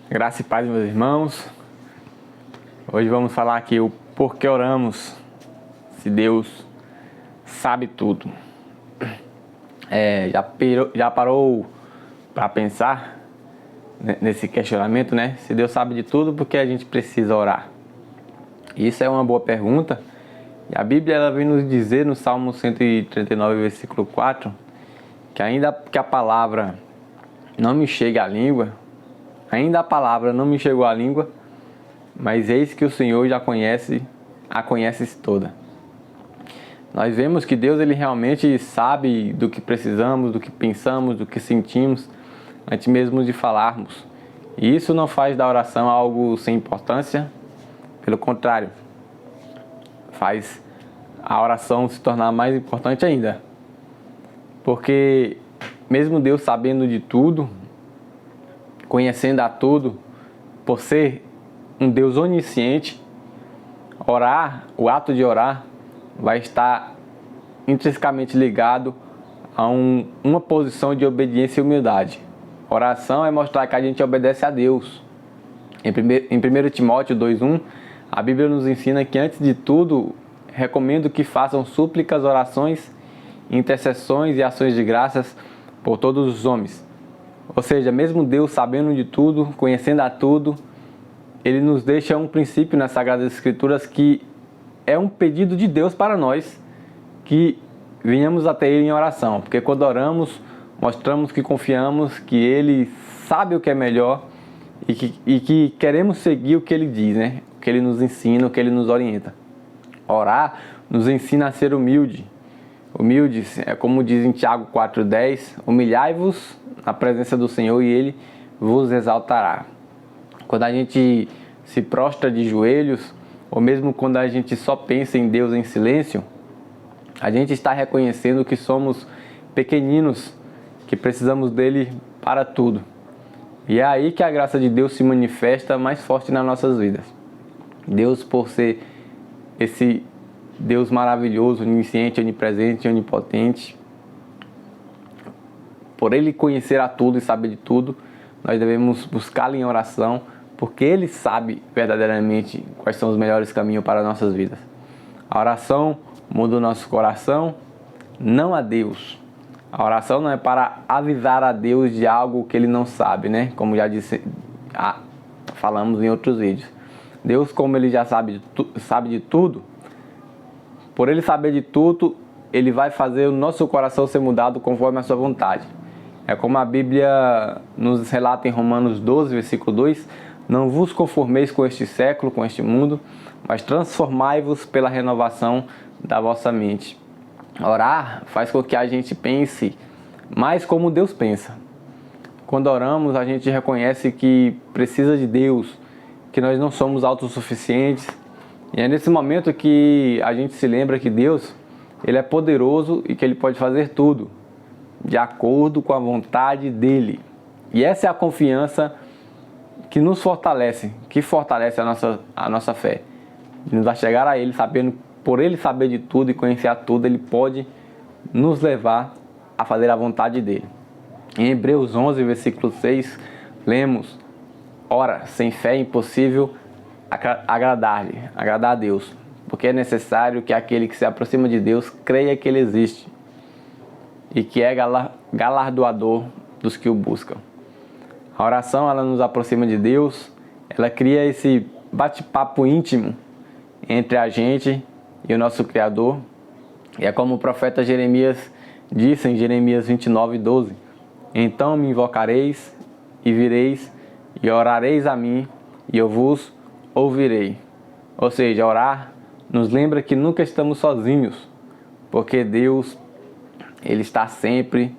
Graça e paz, meus irmãos. Hoje vamos falar aqui o porquê oramos, se Deus sabe tudo. Já parou para pensar nesse questionamento, né? Se Deus sabe de tudo, por que a gente precisa orar? Isso é uma boa pergunta. E a Bíblia ela vem nos dizer no Salmo 139, versículo 4, que ainda que a palavra não me chegue à língua, ainda a palavra não me chegou à língua, mas eis que o Senhor já a conhece toda. Nós vemos que Deus ele realmente sabe do que precisamos, do que pensamos, do que sentimos, antes mesmo de falarmos. E isso não faz da oração algo sem importância, pelo contrário, faz a oração se tornar mais importante ainda. Porque mesmo Deus sabendo de tudo, conhecendo a tudo, por ser um Deus onisciente, o ato de orar, vai estar intrinsecamente ligado a uma posição de obediência e humildade. Oração é mostrar que a gente obedece a Deus. Em 1 Timóteo 2,1, a Bíblia nos ensina que antes de tudo, recomendo que façam súplicas, orações, intercessões e ações de graças por todos os homens. Ou seja, mesmo Deus sabendo de tudo, conhecendo a tudo, Ele nos deixa um princípio nas Sagradas Escrituras que é um pedido de Deus para nós, que venhamos até Ele em oração. Porque quando oramos, mostramos que confiamos, que Ele sabe o que é melhor e que queremos seguir o que Ele diz, né? O que Ele nos ensina, o que Ele nos orienta. Orar nos ensina a ser humilde. Humildes, é como diz em Tiago 4,10, humilhai-vos na presença do Senhor e Ele vos exaltará. Quando a gente se prostra de joelhos, ou mesmo quando a gente só pensa em Deus em silêncio, a gente está reconhecendo que somos pequeninos, que precisamos dele para tudo. E é aí que a graça de Deus se manifesta mais forte nas nossas vidas. Deus, por ser esse Deus maravilhoso, onisciente, onipresente, onipotente, por Ele conhecer a tudo e saber de tudo, nós devemos buscá-lo em oração, porque Ele sabe verdadeiramente quais são os melhores caminhos para as nossas vidas. A oração muda o nosso coração, não a Deus. A oração não é para avisar a Deus de algo que Ele não sabe, né? Como já falamos em outros vídeos. Deus, como Ele já sabe de tudo, por Ele saber de tudo, Ele vai fazer o nosso coração ser mudado conforme a sua vontade. É como a Bíblia nos relata em Romanos 12, versículo 2, não vos conformeis com este século, com este mundo, mas transformai-vos pela renovação da vossa mente. Orar faz com que a gente pense mais como Deus pensa. Quando oramos, a gente reconhece que precisa de Deus, que nós não somos autossuficientes. E é nesse momento que a gente se lembra que Deus, Ele é poderoso e que Ele pode fazer tudo, de acordo com a vontade dEle. E essa é a confiança que nos fortalece, que fortalece a nossa fé. De nos achegar a Ele, sabendo, por Ele saber de tudo e conhecer a tudo, Ele pode nos levar a fazer a vontade dEle. Em Hebreus 11, versículo 6, lemos, ora, sem fé é impossível agradar a Deus, porque é necessário que aquele que se aproxima de Deus creia que Ele existe e que é galardoador dos que o buscam. A oração ela nos aproxima de Deus, ela cria esse bate-papo íntimo entre a gente e o nosso Criador. E é como o profeta Jeremias disse em Jeremias 29:12, então me invocareis e vireis e orareis a mim e eu vos ouvirei. Ou seja, orar nos lembra que nunca estamos sozinhos, porque Deus, Ele está sempre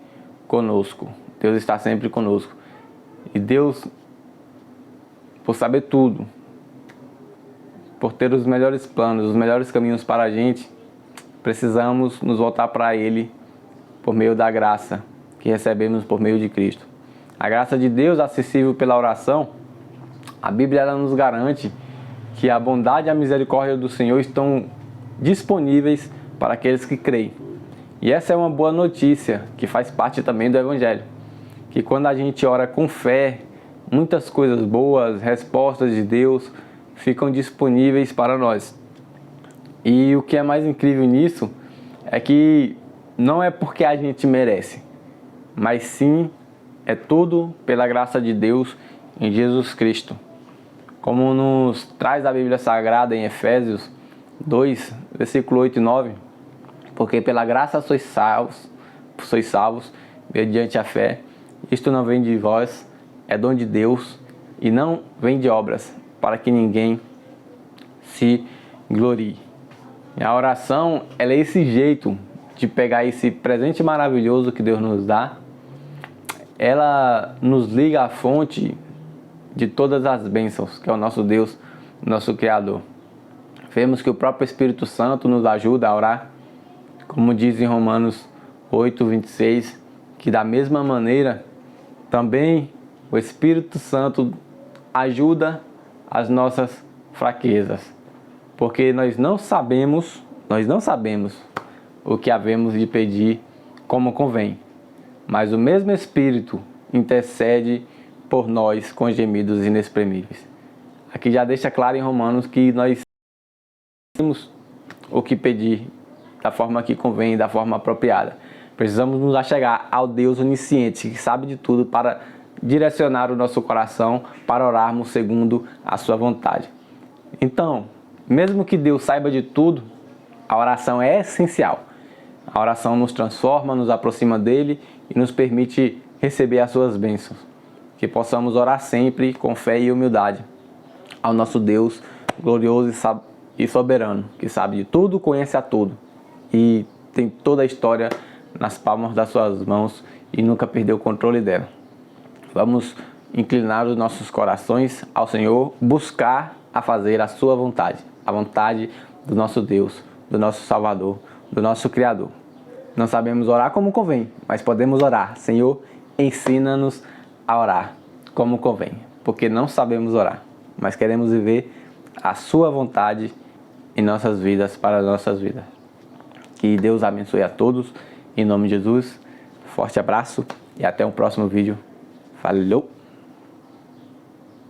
conosco. Deus está sempre conosco. E Deus, por saber tudo, por ter os melhores planos, os melhores caminhos para a gente, precisamos nos voltar para Ele por meio da graça que recebemos por meio de Cristo. A graça de Deus acessível pela oração, a Bíblia ela nos garante que a bondade e a misericórdia do Senhor estão disponíveis para aqueles que creem. E essa é uma boa notícia, que faz parte também do Evangelho. Que quando a gente ora com fé, muitas coisas boas, respostas de Deus ficam disponíveis para nós. E o que é mais incrível nisso é que não é porque a gente merece, mas sim é tudo pela graça de Deus em Jesus Cristo. Como nos traz a Bíblia Sagrada em Efésios 2, versículo 8 e 9, porque pela graça sois salvos mediante a fé. Isto não vem de vós, é dom de Deus, e não vem de obras, para que ninguém se glorie. E a oração, ela é esse jeito de pegar esse presente maravilhoso que Deus nos dá. Ela nos liga à fonte de todas as bênçãos, que é o nosso Deus, nosso Criador. Vemos que o próprio Espírito Santo nos ajuda a orar, como diz em Romanos 8, 26, que da mesma maneira também o Espírito Santo ajuda as nossas fraquezas, porque nós não sabemos o que havemos de pedir como convém, mas o mesmo Espírito intercede por nós com gemidos inexprimíveis. Aqui já deixa claro em Romanos que nós temos o que pedir da forma que convém, da forma apropriada. Precisamos nos achegar ao Deus onisciente, que sabe de tudo, para direcionar o nosso coração para orarmos segundo a sua vontade. Então, mesmo que Deus saiba de tudo, a oração é essencial. A oração nos transforma, nos aproxima dele e nos permite receber as suas bênçãos. Que possamos orar sempre com fé e humildade ao nosso Deus glorioso e soberano, que sabe de tudo, conhece a tudo e tem toda a história nas palmas das suas mãos e nunca perdeu o controle dela. Vamos inclinar os nossos corações ao Senhor, buscar a fazer a sua vontade, a vontade do nosso Deus, do nosso Salvador, do nosso Criador. Não sabemos orar como convém, mas podemos orar. Senhor, ensina-nos a orar como convém, porque não sabemos orar, mas queremos viver a sua vontade em nossas vidas, para as nossas vidas. Que Deus abençoe a todos, em nome de Jesus. Forte abraço e até o próximo vídeo. Falou!